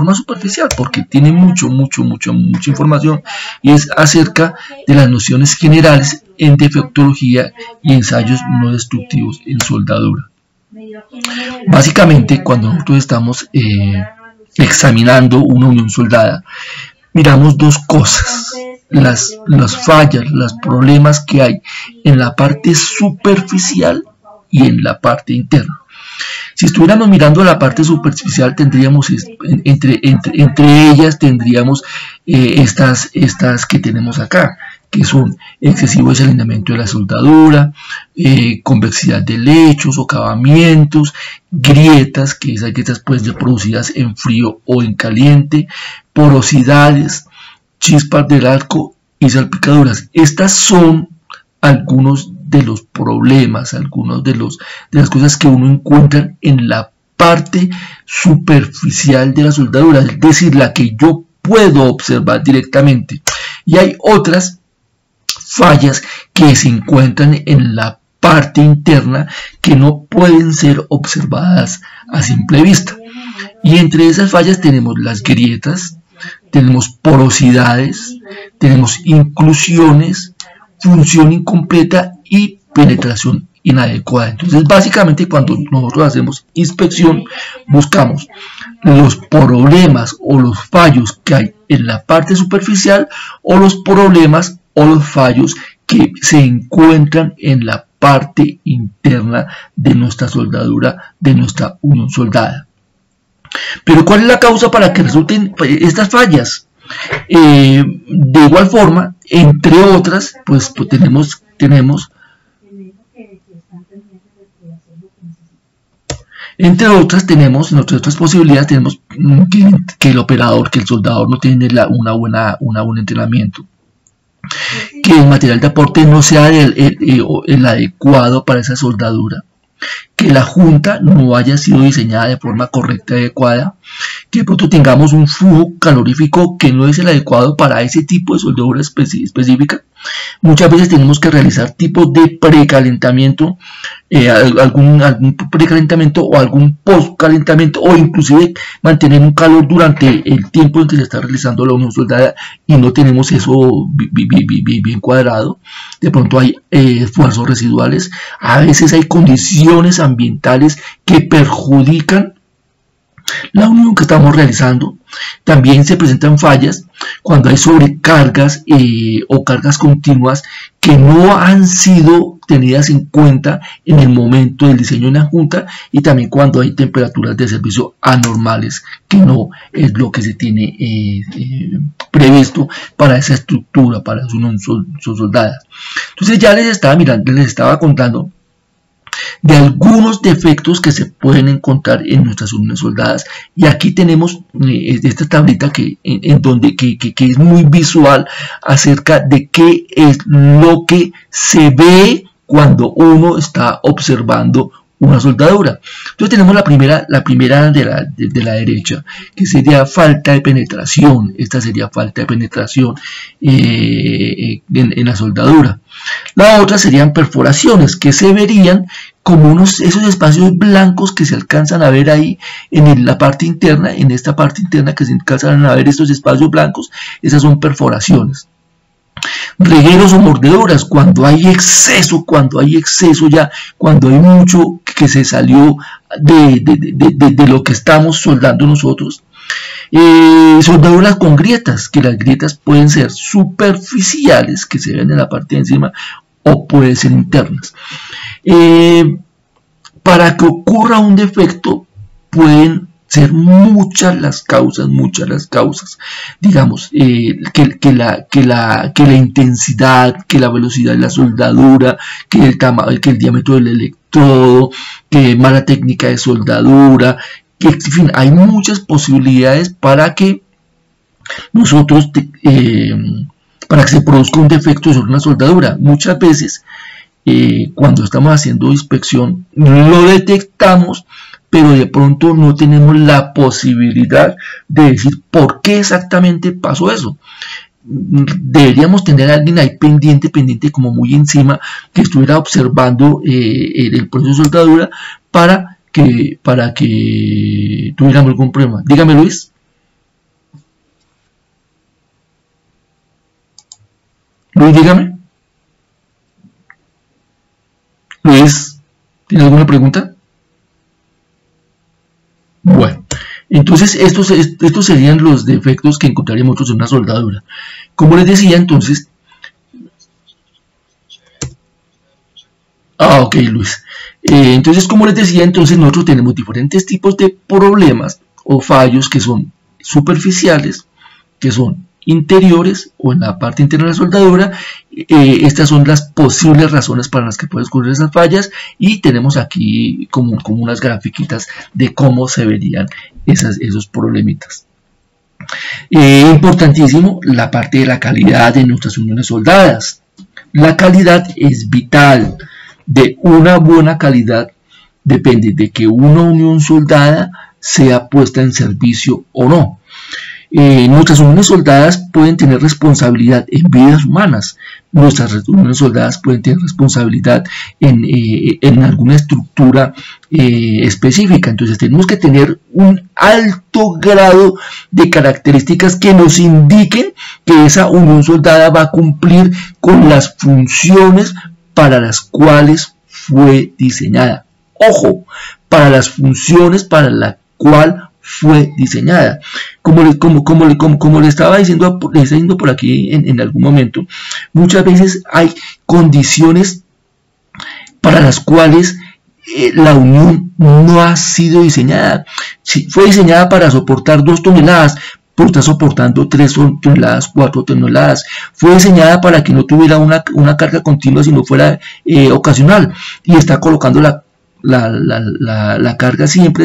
forma superficial, porque tiene mucha información, y es acerca de las nociones generales en defectología y ensayos no destructivos en soldadura. Básicamente, cuando nosotros estamos examinando una unión soldada, miramos dos cosas: las fallas, los problemas que hay en la parte superficial y en la parte interna. Si estuviéramos mirando la parte superficial, tendríamos entre ellas tendríamos estas que tenemos acá, que son excesivo desalineamiento de la soldadura, convexidad de lechos, socavamientos, grietas, que esas grietas pueden ser producidas en frío o en caliente, porosidades, chispas del arco y salpicaduras. Estas son algunos de los problemas, algunos de las cosas que uno encuentra en la parte superficial de la soldadura, es decir, la que yo puedo observar directamente. Y hay otras fallas que se encuentran en la parte interna que no pueden ser observadas a simple vista. Y entre esas fallas tenemos las grietas, tenemos porosidades, tenemos inclusiones, función incompleta y penetración inadecuada. Entonces, básicamente, cuando nosotros hacemos inspección, buscamos los problemas o los fallos que hay en la parte superficial, o los problemas o los fallos que se encuentran en la parte interna de nuestra soldadura, de nuestra unión soldada. Pero ¿cuál es la causa para que resulten estas fallas? De igual forma, entre otras, pues tenemos entre otras posibilidades, tenemos que el operador, que el soldador no tiene un buen entrenamiento, que el material de aporte no sea el adecuado para esa soldadura, que la junta no haya sido diseñada de forma correcta y adecuada, que de pronto tengamos un flujo calorífico que no es el adecuado para ese tipo de soldadura específica. Muchas veces tenemos que realizar tipos de precalentamiento, algún precalentamiento o algún postcalentamiento, o inclusive mantener un calor durante el tiempo en que se está realizando la unión soldada y no tenemos eso bien cuadrado. De pronto hay esfuerzos residuales, a veces hay condiciones ambientales que perjudican la unión que estamos realizando. También se presentan fallas cuando hay sobrecargas o cargas continuas que no han sido tenidas en cuenta en el momento del diseño de la junta, y también cuando hay temperaturas de servicio anormales, que no es lo que se tiene previsto para esa estructura, para su unión soldada. Entonces ya les estaba contando de algunos defectos que se pueden encontrar en nuestras uniones soldadas, y aquí tenemos esta tablita que es muy visual acerca de qué es lo que se ve cuando uno está observando una soldadura. Entonces tenemos la primera de la derecha, que sería falta de penetración. Esta sería falta de penetración en la soldadura. La otra serían perforaciones, que se verían como esos espacios blancos que se alcanzan a ver ahí en la parte interna, en esta parte interna que se alcanzan a ver estos espacios blancos. Esas son perforaciones. Regueros o mordeduras, cuando hay exceso ya, cuando hay mucho que se salió de lo que estamos soldando nosotros. Soldaduras con grietas, que las grietas pueden ser superficiales, que se ven en la parte de encima, o pueden ser internas. Para que ocurra un defecto pueden ser muchas las causas, digamos, que la intensidad, que la velocidad de la soldadura, que el diámetro del electrodo, que mala técnica de soldadura, que, en fin, hay muchas posibilidades para que nosotros, para que se produzca un defecto sobre una soldadura. Muchas veces, cuando estamos haciendo inspección, lo detectamos, pero de pronto no tenemos la posibilidad de decir por qué exactamente pasó eso. Deberíamos tener a alguien ahí pendiente, como muy encima, que estuviera observando el proceso de soldadura para que tuviéramos algún problema. Dígame, Luis. Luis, dígame. Luis, ¿tiene alguna pregunta? Bueno, entonces estos serían los defectos que encontraríamos nosotros en una soldadura. Como les decía, entonces... ok, Luis. Entonces, como les decía, entonces nosotros tenemos diferentes tipos de problemas o fallos que son superficiales, que son interiores o en la parte interna de la soldadura. Estas son las posibles razones para las que pueden ocurrir esas fallas, y tenemos aquí como unas grafiquitas de cómo se verían esos problemitas. Importantísimo la parte de la calidad de nuestras uniones soldadas. La calidad es vital. De una buena calidad depende de que una unión soldada sea puesta en servicio o no. Nuestras uniones soldadas pueden tener responsabilidad en vidas humanas. Nuestras uniones soldadas pueden tener responsabilidad en alguna estructura específica. Entonces tenemos que tener un alto grado de características que nos indiquen que esa unión soldada va a cumplir con las funciones para las cuales fue diseñada. Ojo, para las funciones para las cuales fue diseñada. Como le estaba diciendo por aquí en algún momento, muchas veces hay condiciones para las cuales la unión no ha sido diseñada. Si fue diseñada para soportar 2 toneladas, pero está soportando 3 toneladas, 4 toneladas. Fue diseñada para que no tuviera una carga continua, sino fuera ocasional, y está colocando la carga siempre.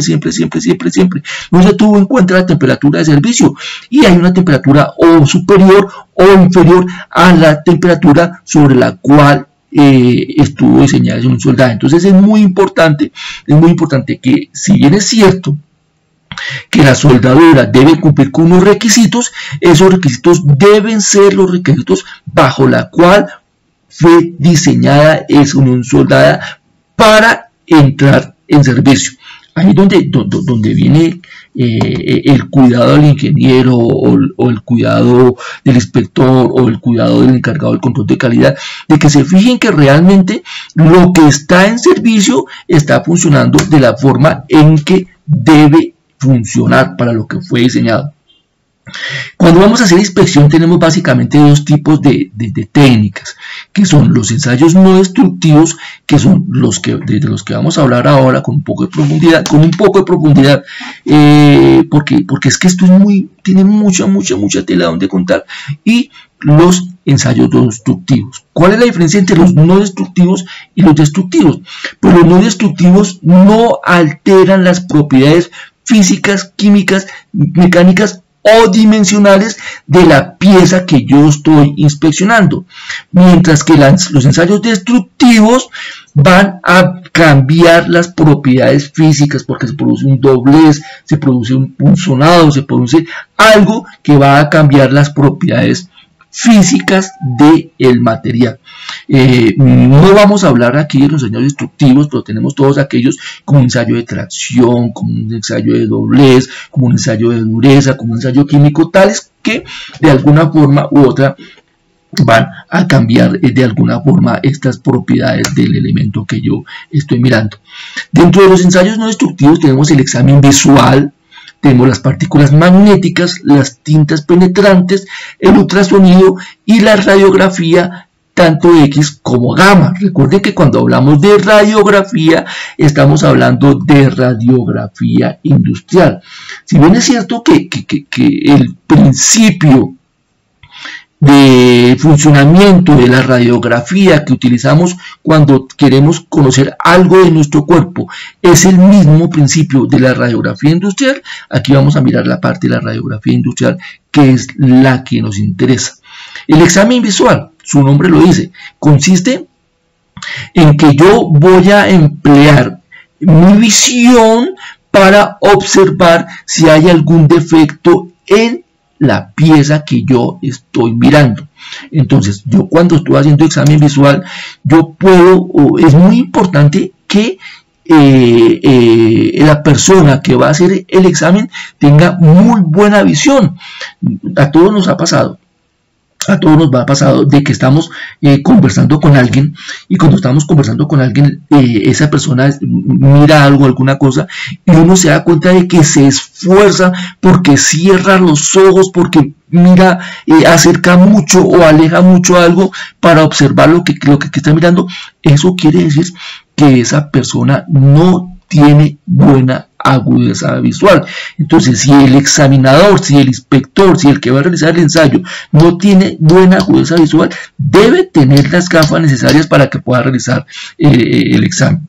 No se tuvo en cuenta la temperatura de servicio, y hay una temperatura o superior o inferior a la temperatura sobre la cual estuvo diseñada un soldado. Entonces es muy importante que, si bien es cierto que la soldadura debe cumplir con unos requisitos, esos requisitos deben ser los requisitos bajo la cual fue diseñada esa unión soldada para entrar en servicio. Ahí es donde viene el cuidado del ingeniero o el cuidado del inspector o el cuidado del encargado del control de calidad, de que se fijen que realmente lo que está en servicio está funcionando de la forma en que debe funcionar para lo que fue diseñado. Cuando vamos a hacer inspección tenemos básicamente 2 tipos de técnicas, que son los ensayos no destructivos, que son de los que vamos a hablar ahora con un poco de profundidad, porque es que esto tiene mucha tela donde contar, y los ensayos no destructivos. ¿Cuál es la diferencia entre los no destructivos y los destructivos? Pues los no destructivos no alteran las propiedades físicas, químicas, mecánicas o dimensionales de la pieza que yo estoy inspeccionando, mientras que los ensayos destructivos van a cambiar las propiedades físicas, porque se produce un doblez, se produce un punzonado, se produce algo que va a cambiar las propiedades físicas del material. No vamos a hablar aquí de los ensayos destructivos, pero tenemos todos aquellos como un ensayo de tracción, como un ensayo de doblez, como un ensayo de dureza, como un ensayo químico, tales que de alguna forma u otra van a cambiar de alguna forma estas propiedades del elemento que yo estoy mirando. Dentro de los ensayos no destructivos tenemos el examen visual, tenemos las partículas magnéticas, las tintas penetrantes, el ultrasonido y la radiografía, tanto X como gamma. Recuerden que cuando hablamos de radiografía, estamos hablando de radiografía industrial. Si bien es cierto que el principio de funcionamiento de la radiografía que utilizamos cuando queremos conocer algo de nuestro cuerpo es el mismo principio de la radiografía industrial, aquí vamos a mirar la parte de la radiografía industrial, que es la que nos interesa. El examen visual, su nombre lo dice, consiste en que yo voy a emplear mi visión para observar si hay algún defecto en la pieza que yo estoy mirando. Entonces, yo cuando estoy haciendo examen visual, yo es muy importante que la persona que va a hacer el examen tenga muy buena visión. A todos nos ha pasado a todos nos va pasado de que estamos conversando con alguien, y cuando estamos conversando con alguien, esa persona mira algo, alguna cosa, y uno se da cuenta de que se esfuerza porque cierra los ojos, porque mira, acerca mucho o aleja mucho algo para observar lo que está mirando. Eso quiere decir que esa persona no tiene buena agudeza visual. Entonces, si el examinador, si el inspector, si el que va a realizar el ensayo no tiene buena agudeza visual, debe tener las gafas necesarias para que pueda realizar el examen.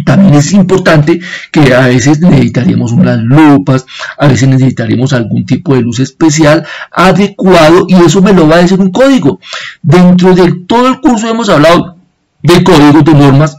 También es importante que a veces necesitaremos unas lupas, a veces necesitaremos algún tipo de luz especial adecuado, y eso me lo va a decir un código. Dentro de todo el curso hemos hablado de códigos, de normas,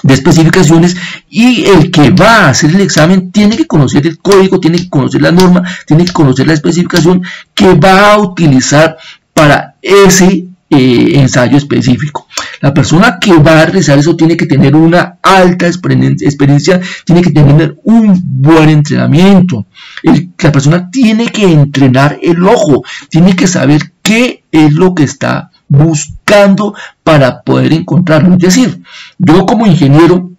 de especificaciones, y el que va a hacer el examen tiene que conocer el código, tiene que conocer la norma, tiene que conocer la especificación que va a utilizar para ese ensayo específico. La persona que va a realizar eso tiene que tener una alta experiencia, tiene que tener un buen entrenamiento. La persona tiene que entrenar el ojo, tiene que saber qué es lo que está buscando para poder encontrarlo. Es decir, yo como ingeniero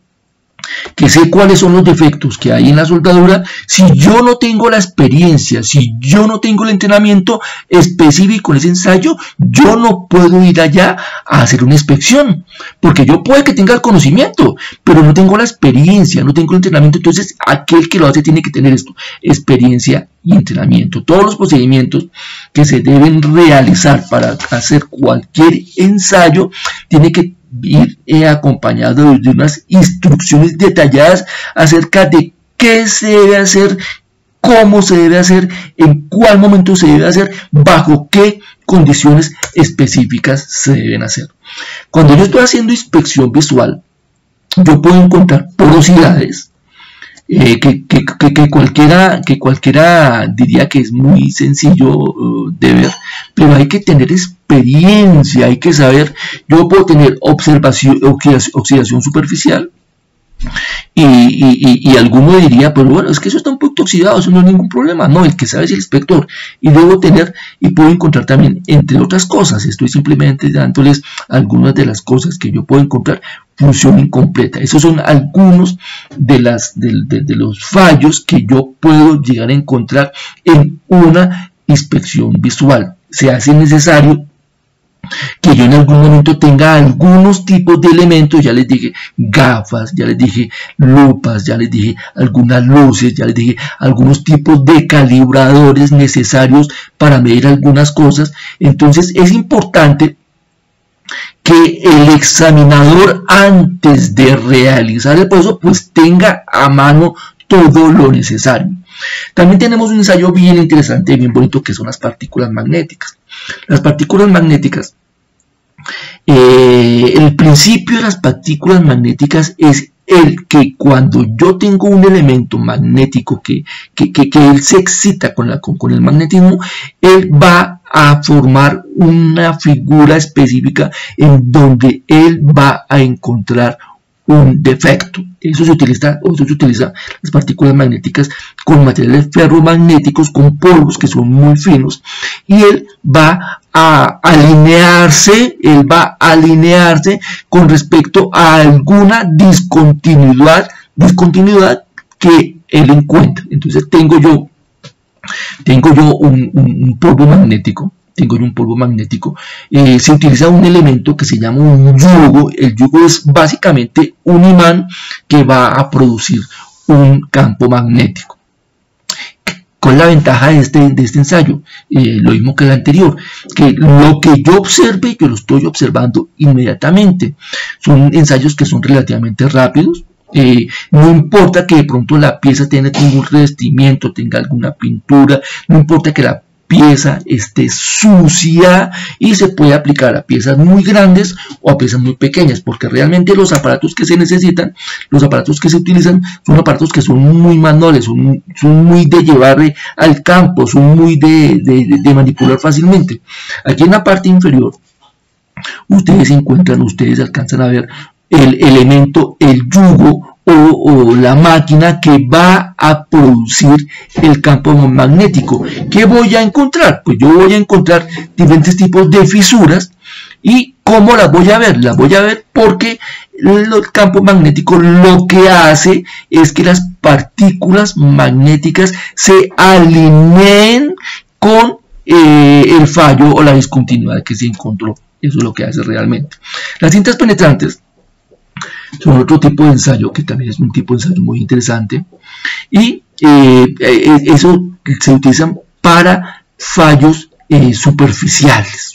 que sé cuáles son los defectos que hay en la soldadura, si yo no tengo la experiencia, si yo no tengo el entrenamiento específico en ese ensayo, yo no puedo ir allá a hacer una inspección, porque yo puede que tenga el conocimiento, pero no tengo la experiencia, no tengo el entrenamiento. Entonces aquel que lo hace tiene que tener esto: experiencia y entrenamiento. Todos los procedimientos que se deben realizar para hacer cualquier ensayo tiene que ir acompañado de unas instrucciones detalladas acerca de qué se debe hacer, cómo se debe hacer, en cuál momento se debe hacer, bajo qué condiciones específicas se deben hacer. Cuando yo estoy haciendo inspección visual, yo puedo encontrar porosidades que cualquiera diría que es muy sencillo de ver, pero hay que tener experiencia, hay que saber. Yo puedo tener oxidación superficial, y alguno diría, pues bueno, es que eso está un poquito oxidado, eso no es ningún problema. No, el que sabe es el inspector, y debo tener, y puedo encontrar también, entre otras cosas, estoy simplemente dándoles algunas de las cosas que yo puedo encontrar: función incompleta. Esos son algunos de los fallos que yo puedo llegar a encontrar en una inspección visual. Se hace necesario que yo en algún momento tenga algunos tipos de elementos. Ya les dije gafas, ya les dije lupas, ya les dije algunas luces, ya les dije algunos tipos de calibradores necesarios para medir algunas cosas. Entonces es importante que el examinador, antes de realizar el proceso, pues tenga a mano todo lo necesario. También tenemos un ensayo bien interesante, bien bonito, que son las partículas magnéticas. Las partículas magnéticas, el principio de las partículas magnéticas es el que cuando yo tengo un elemento magnético que él se excita con el magnetismo, él va a formar una figura específica en donde él va a encontrar un defecto. Eso se utiliza las partículas magnéticas con materiales ferromagnéticos, con polvos que son muy finos, y él va a alinearse, con respecto a alguna discontinuidad que él encuentra. Entonces tengo yo un polvo magnético. Se utiliza un elemento que se llama un yugo. El yugo es básicamente un imán que va a producir un campo magnético. ¿Cuál es la ventaja de este ensayo? Lo mismo que el anterior, que lo que yo observe, yo lo estoy observando inmediatamente. Son ensayos que son relativamente rápidos. No importa que de pronto la pieza tenga un revestimiento, tenga alguna pintura, no importa que la pieza esté sucia, y se puede aplicar a piezas muy grandes o a piezas muy pequeñas, porque realmente los aparatos que se necesitan, los aparatos que se utilizan, son aparatos que son muy manuales, son muy de llevar al campo, son muy de manipular fácilmente. Aquí en la parte inferior ustedes alcanzan a ver el elemento, el yugo o la máquina que va a producir el campo magnético. ¿Qué voy a encontrar? Pues yo voy a encontrar diferentes tipos de fisuras. ¿Y cómo las voy a ver? Las voy a ver porque el campo magnético lo que hace es que las partículas magnéticas se alineen con el fallo o la discontinuidad que se encontró. Eso es lo que hace realmente. Las cintas penetrantes son otro tipo de ensayo que también es un tipo de ensayo muy interesante, y eso se utilizan para fallos superficiales.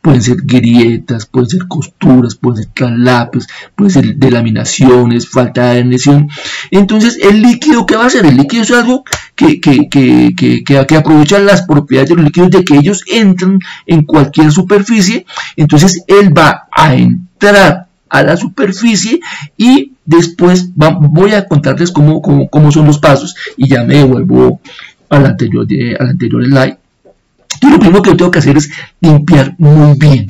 Pueden ser grietas, pueden ser costuras, pueden ser traslapes, pueden ser delaminaciones, falta de adhesión. Entonces el líquido, ¿qué va a hacer? El líquido es algo que aprovecha las propiedades de los líquidos de que ellos entran en cualquier superficie. Entonces él va a entrar a la superficie y después voy a contarles cómo son los pasos, y ya me devuelvo al anterior slide. Y lo primero que yo tengo que hacer es limpiar muy bien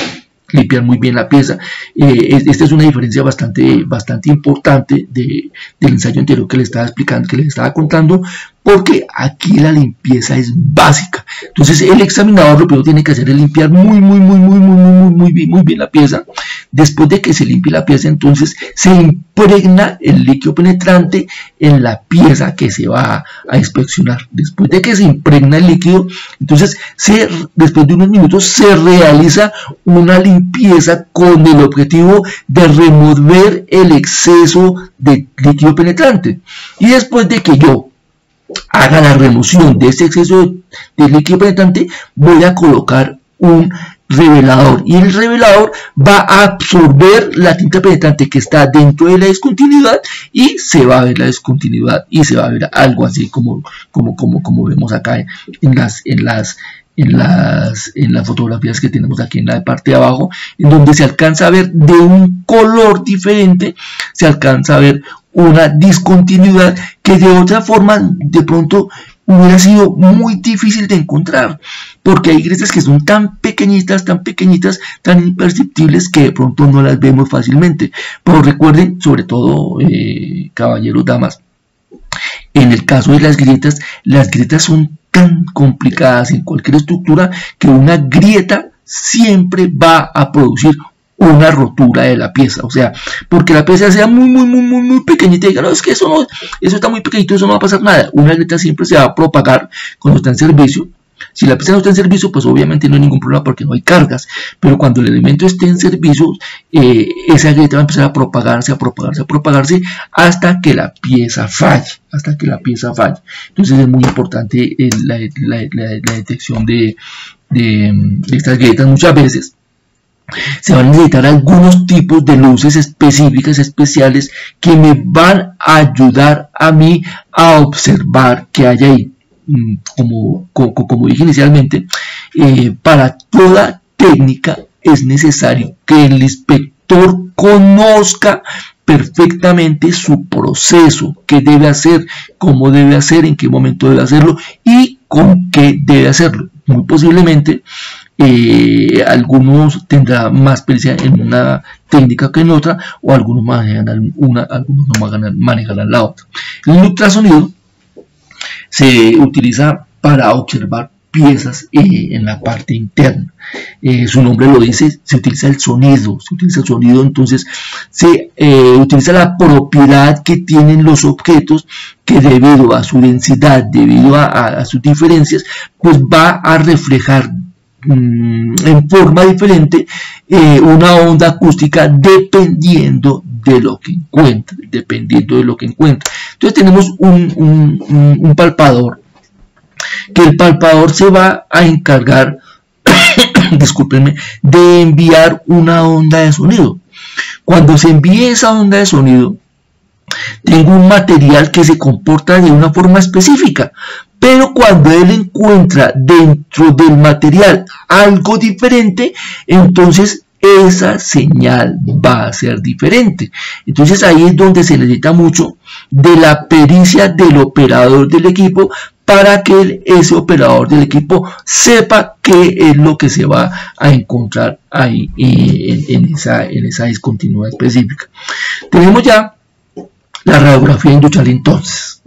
la pieza. Esta es una diferencia bastante importante del ensayo anterior que les estaba explicando, que les estaba contando, porque aquí la limpieza es básica. Entonces el examinador lo primero que tiene que hacer es limpiar muy bien la pieza. Después de que se limpie la pieza, entonces se impregna el líquido penetrante en la pieza que se va a inspeccionar. Después de que se impregna el líquido, entonces después de unos minutos se realiza una limpieza con el objetivo de remover el exceso de líquido penetrante. Y después de que yo haga la remoción de ese exceso de líquido penetrante, voy a colocar un revelador, y el revelador va a absorber la tinta penetrante que está dentro de la discontinuidad, y se va a ver la discontinuidad y se va a ver algo así como vemos acá en las fotografías que tenemos aquí en la parte de abajo, en donde se alcanza a ver de un color diferente, se alcanza a ver una discontinuidad que de otra forma de pronto hubiera sido muy difícil de encontrar, porque hay grietas que son tan pequeñitas, tan imperceptibles, que de pronto no las vemos fácilmente. Pero recuerden, sobre todo caballeros, damas, en el caso de las grietas son tan complicadas en cualquier estructura que una grieta siempre va a producir una rotura de la pieza. O sea, porque la pieza sea muy pequeñita y digan, no, es que eso está muy pequeñito, eso no va a pasar nada. Una grieta siempre se va a propagar cuando está en servicio. Si la pieza no está en servicio, pues obviamente no hay ningún problema porque no hay cargas, pero cuando el elemento esté en servicio, esa grieta va a empezar a propagarse hasta que la pieza falle, Entonces es muy importante la detección de estas grietas. Muchas veces se van a necesitar algunos tipos de luces específicas, especiales, que me van a ayudar a mí a observar qué hay ahí. Como dije inicialmente, para toda técnica es necesario que el inspector conozca perfectamente su proceso, qué debe hacer, cómo debe hacer, en qué momento debe hacerlo y con qué debe hacerlo. Muy posiblemente algunos tendrán más experiencia en una técnica que en otra, o algunos manejarán una, algunos no manejarán la otra. El ultrasonido se utiliza para observar piezas en la parte interna. Su nombre lo dice, se utiliza el sonido, entonces se utiliza la propiedad que tienen los objetos, que debido a su densidad, debido a sus diferencias, pues va a reflejar en forma diferente una onda acústica dependiendo de lo que encuentre, Entonces tenemos un palpador, que el palpador se va a encargar discúlpenme, de enviar una onda de sonido. Cuando se envíe esa onda de sonido, tengo un material que se comporta de una forma específica, pero cuando él encuentra dentro del material algo diferente, entonces esa señal va a ser diferente. Entonces ahí es donde se necesita mucho de la pericia del operador del equipo, para que ese operador del equipo sepa qué es lo que se va a encontrar ahí en esa discontinuidad específica. Tenemos ya la radiografía industrial entonces?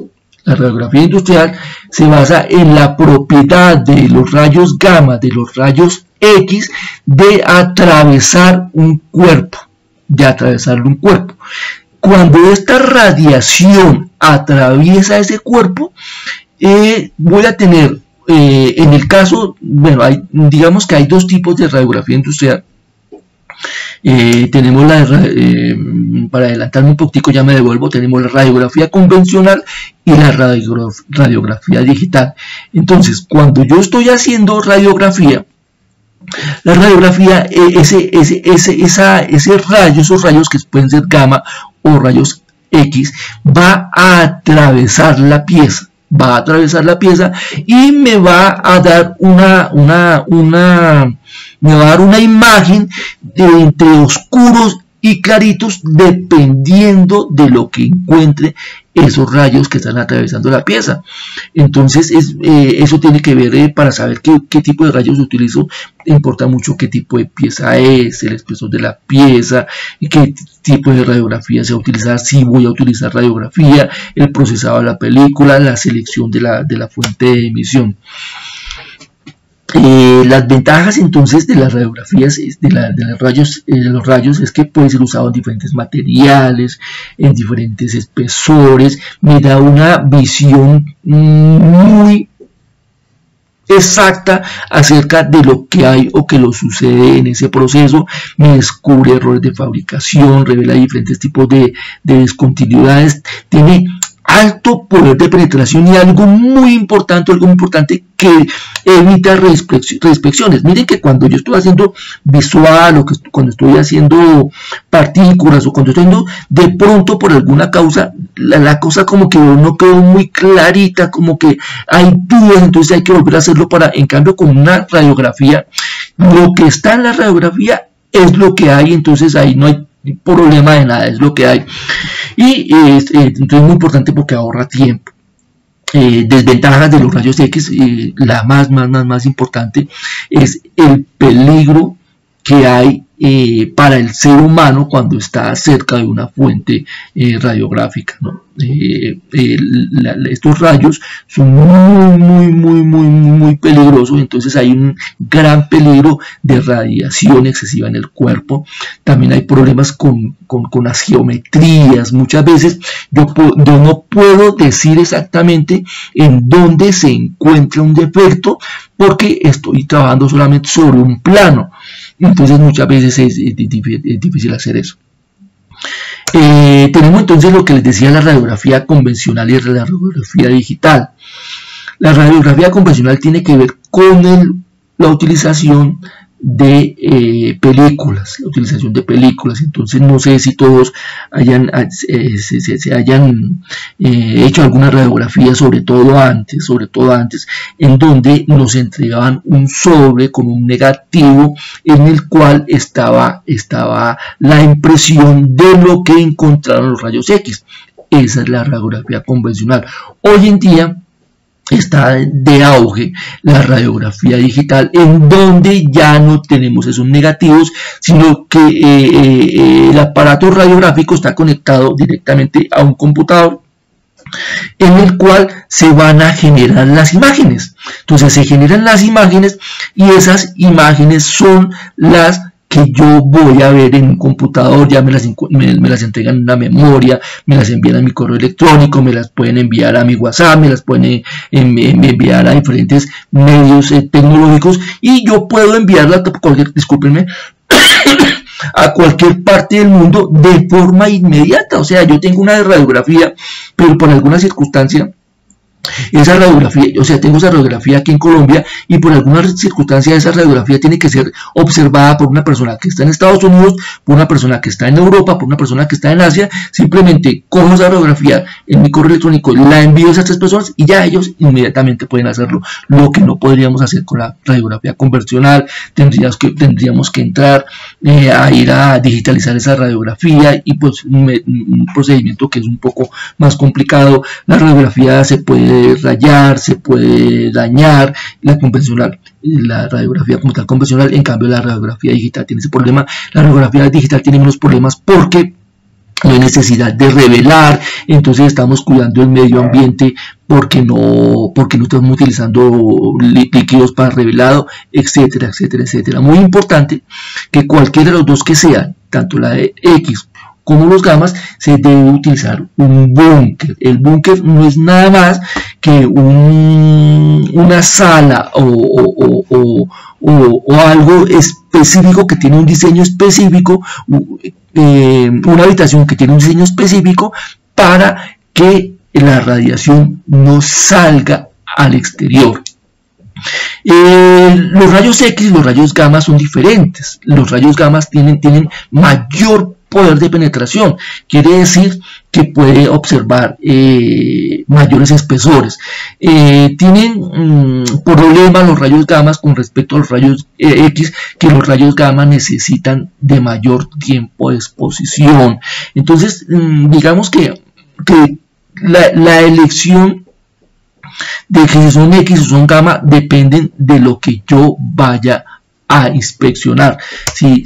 La radiografía industrial se basa en la propiedad de los rayos gamma, de los rayos X, de atravesar un cuerpo, Cuando esta radiación atraviesa ese cuerpo, voy a tener, en el caso, bueno, digamos que hay dos tipos de radiografía industrial. Tenemos para adelantarme un poquitico, ya me devuelvo, tenemos la radiografía convencional y la radiografía digital. Entonces, cuando yo estoy haciendo radiografía, la radiografía, esos rayos que pueden ser gamma o rayos X, va a atravesar la pieza. Y me va a dar una imagen entre oscuros y claritos, dependiendo de lo que encuentre esos rayos que están atravesando la pieza. Entonces eso tiene que ver, para saber qué tipo de rayos utilizo, importa mucho qué tipo de pieza es, el espesor de la pieza, y qué tipo de radiografía se va a utilizar, si voy a utilizar radiografía, el procesado de la película, la selección de la fuente de emisión. Las ventajas entonces de las radiografías, los rayos, es que puede ser usado en diferentes materiales, en diferentes espesores, me da una visión muy exacta acerca de lo que hay o que lo sucede en ese proceso, me descubre errores de fabricación, revela diferentes tipos de discontinuidades, tiene alto poder de penetración y algo muy importante que evita reinspecciones. Miren que cuando yo estoy haciendo visual, o cuando estoy haciendo partículas, o cuando estoy haciendo, de pronto por alguna causa, la cosa como que no quedó muy clarita, como que hay dudas, entonces hay que volver a hacerlo. En cambio, con una radiografía, lo que está en la radiografía es lo que hay, entonces ahí no hay problema de nada, es lo que hay. Y entonces es muy importante porque ahorra tiempo. Desventajas de los rayos X, la más importante es el peligro que hay para el ser humano cuando está cerca de una fuente radiográfica, ¿no? Estos rayos son muy peligrosos, entonces hay un gran peligro de radiación excesiva en el cuerpo. También hay problemas con las geometrías. Muchas veces yo no puedo decir exactamente en dónde se encuentra un defecto porque estoy trabajando solamente sobre un plano. Entonces muchas veces es difícil hacer eso. Tenemos entonces lo que les decía, la radiografía convencional y la radiografía digital. La radiografía convencional tiene que ver con la utilización de películas, entonces no sé si todos se hayan hecho alguna radiografía, sobre todo antes, en donde nos entregaban un sobre con un negativo en el cual estaba la impresión de lo que encontraron los rayos X. Esa es la radiografía convencional. Hoy en día está de auge la radiografía digital, en donde ya no tenemos esos negativos, sino que el aparato radiográfico está conectado directamente a un computador en el cual se van a generar las imágenes. Entonces se generan las imágenes y esas imágenes son las que yo voy a ver en un computador, ya me las entregan en una memoria, me las envían a mi correo electrónico, me las pueden enviar a mi WhatsApp, me las pueden enviar a diferentes medios tecnológicos, y yo puedo enviarla a cualquier parte del mundo de forma inmediata. O sea, yo tengo una radiografía, pero por alguna circunstancia, esa radiografía, o sea, tengo esa radiografía aquí en Colombia, y por alguna circunstancia esa radiografía tiene que ser observada por una persona que está en Estados Unidos, por una persona que está en Europa, por una persona que está en Asia. Simplemente cojo esa radiografía en mi correo electrónico, la envío a esas tres personas y ya ellos inmediatamente pueden hacerlo, lo que no podríamos hacer con la radiografía convencional. Tendríamos que entrar a ir a digitalizar esa radiografía, y pues un procedimiento que es un poco más complicado. La radiografía se puede rayar, se puede dañar, la radiografía como tal convencional. En cambio, la radiografía digital tiene ese problema. La radiografía digital tiene menos problemas porque no hay necesidad de revelar, entonces estamos cuidando el medio ambiente porque no estamos utilizando líquidos para revelado, etcétera, etcétera, etcétera. Muy importante que cualquiera de los dos que sean, tanto la de X como los gamas, se debe utilizar un búnker. El búnker no es nada más que una sala o algo específico que tiene un diseño específico, una habitación que tiene un diseño específico para que la radiación no salga al exterior. Los rayos X y los rayos gamma son diferentes. Los rayos gamma tienen mayor poder de penetración, quiere decir que puede observar mayores espesores. Tienen problema los rayos gamma con respecto a los rayos X, que los rayos gamma necesitan de mayor tiempo de exposición. Entonces, digamos que la elección de que si son X o son gamma dependen de lo que yo vaya a inspeccionar. Si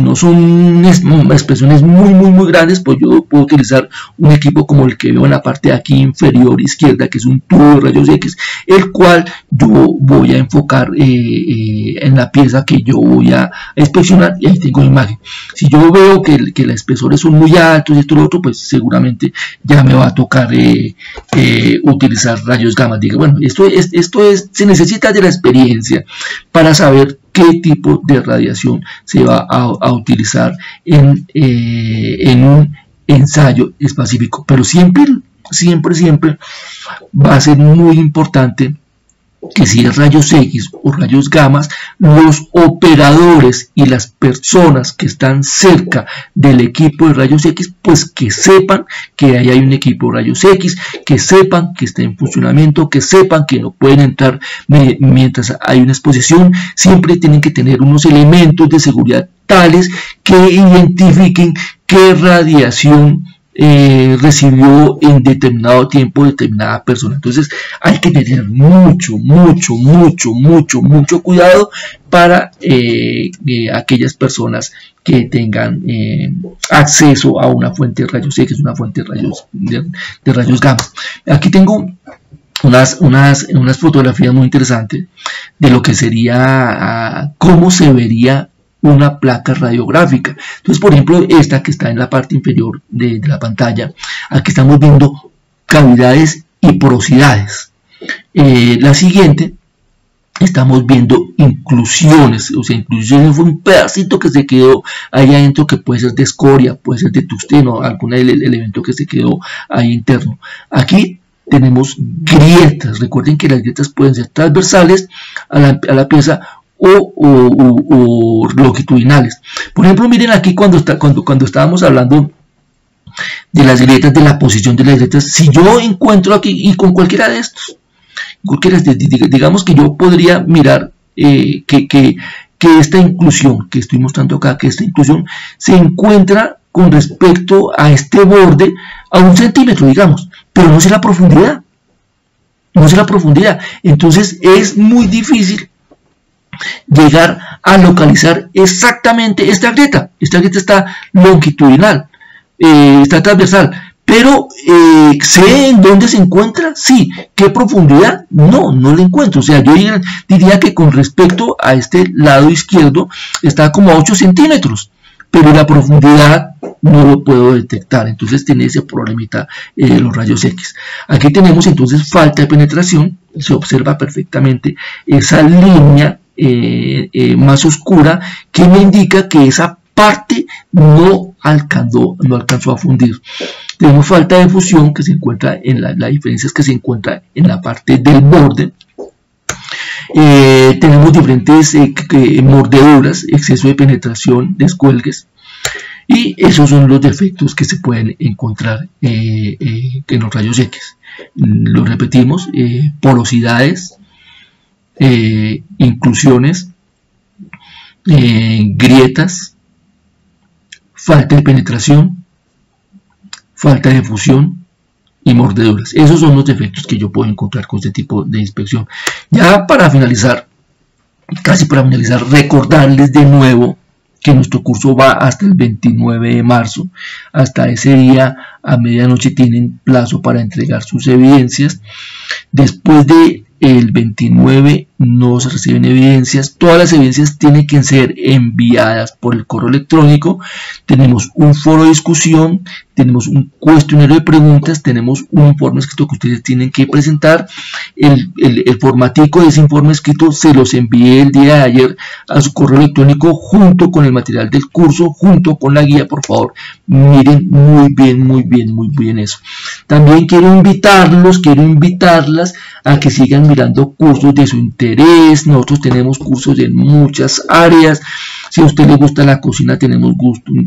no son expresiones muy grandes, pues yo puedo utilizar un equipo como el que veo en la parte de aquí inferior izquierda, que es un tubo de rayos X, el cual yo voy a enfocar en la pieza que yo voy a inspeccionar, y ahí tengo imagen. Si yo veo que los espesores son muy altos y esto y lo otro, pues seguramente ya me va a tocar utilizar rayos gamma. Digo, bueno, se necesita de la experiencia para saber qué tipo de radiación se va a utilizar en un ensayo específico, pero siempre va a ser muy importante que si es rayos X o rayos gamma, los operadores y las personas que están cerca del equipo de rayos X, pues que sepan que ahí hay un equipo de rayos X, que sepan que está en funcionamiento, que sepan que no pueden entrar mientras hay una exposición. Siempre tienen que tener unos elementos de seguridad tales que identifiquen qué radiación recibió en determinado tiempo determinada persona. Entonces hay que tener mucho cuidado para aquellas personas que tengan acceso a una fuente de rayos X, una fuente de rayos gamma. Aquí tengo unas fotografías muy interesantes de lo que sería cómo se vería una placa radiográfica. Entonces, por ejemplo, esta que está en la parte inferior de la pantalla, aquí estamos viendo cavidades y porosidades. La siguiente, estamos viendo inclusiones, o sea, inclusiones fue un pedacito que se quedó ahí adentro, que puede ser de escoria, puede ser de tungsteno, algún elemento que se quedó ahí interno. Aquí tenemos grietas. Recuerden que las grietas pueden ser transversales a la pieza o longitudinales. Por ejemplo, miren aquí cuando estábamos hablando de las grietas, de la posición de las grietas, si yo encuentro aquí, y con cualquiera de estos, digamos que yo podría mirar que esta inclusión que estoy mostrando acá, que esta inclusión se encuentra con respecto a este borde a 1 centímetro, digamos, pero no sé la profundidad, entonces es muy difícil llegar a localizar exactamente esta grieta. Esta grieta está longitudinal, está transversal, pero ¿sé en dónde se encuentra? Sí. ¿Qué profundidad? No la encuentro. O sea, yo diría que con respecto a este lado izquierdo está como a 8 centímetros, pero la profundidad no lo puedo detectar. Entonces tiene ese problemita los rayos X. Aquí tenemos entonces falta de penetración. Se observa perfectamente esa línea más oscura que me indica que esa parte no alcanzó a fundir. Tenemos falta de fusión, que se encuentra en la diferencia es que se encuentra en la parte del borde. Tenemos diferentes mordeduras, exceso de penetración, descuelgues, y esos son los defectos que se pueden encontrar en los rayos X. Lo repetimos: porosidades, inclusiones, grietas, falta de penetración, falta de fusión y mordeduras. Esos son los defectos que yo puedo encontrar con este tipo de inspección. Ya para finalizar, casi para finalizar, recordarles de nuevo que nuestro curso va hasta el 29 de marzo. Hasta ese día a medianoche tienen plazo para entregar sus evidencias. Después de el 29 no se reciben evidencias. Todas las evidencias tienen que ser enviadas por el correo electrónico. Tenemos un foro de discusión, tenemos un cuestionario de preguntas, tenemos un informe escrito que ustedes tienen que presentar. El formatico de ese informe escrito se los envié el día de ayer a su correo electrónico junto con el material del curso, junto con la guía. Por favor, miren muy bien eso. También quiero invitarlas a que sigan mirando cursos de su interés. Nosotros tenemos cursos en muchas áreas. Si a usted le gusta la cocina, tenemos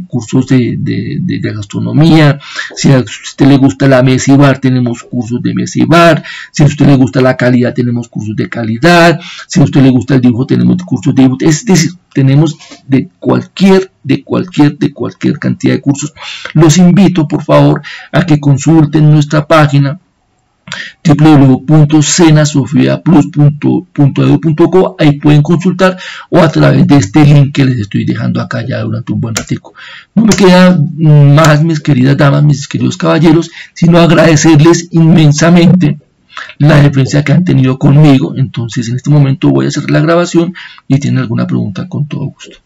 cursos de gastronomía. Si a usted le gusta la mesa y bar, tenemos cursos de mesa y bar. Si a usted le gusta la calidad, tenemos cursos de calidad. Si a usted le gusta el dibujo, tenemos cursos de dibujo. Es decir, tenemos de cualquier cantidad de cursos. Los invito, por favor, a que consulten nuestra página www.senasofiaplus.edu.co. Ahí pueden consultar, o a través de este link que les estoy dejando acá ya durante un buen ratico. No me queda más, mis queridas damas, mis queridos caballeros, sino agradecerles inmensamente la deferencia que han tenido conmigo. Entonces en este momento voy a hacer la grabación y si tienen alguna pregunta, con todo gusto.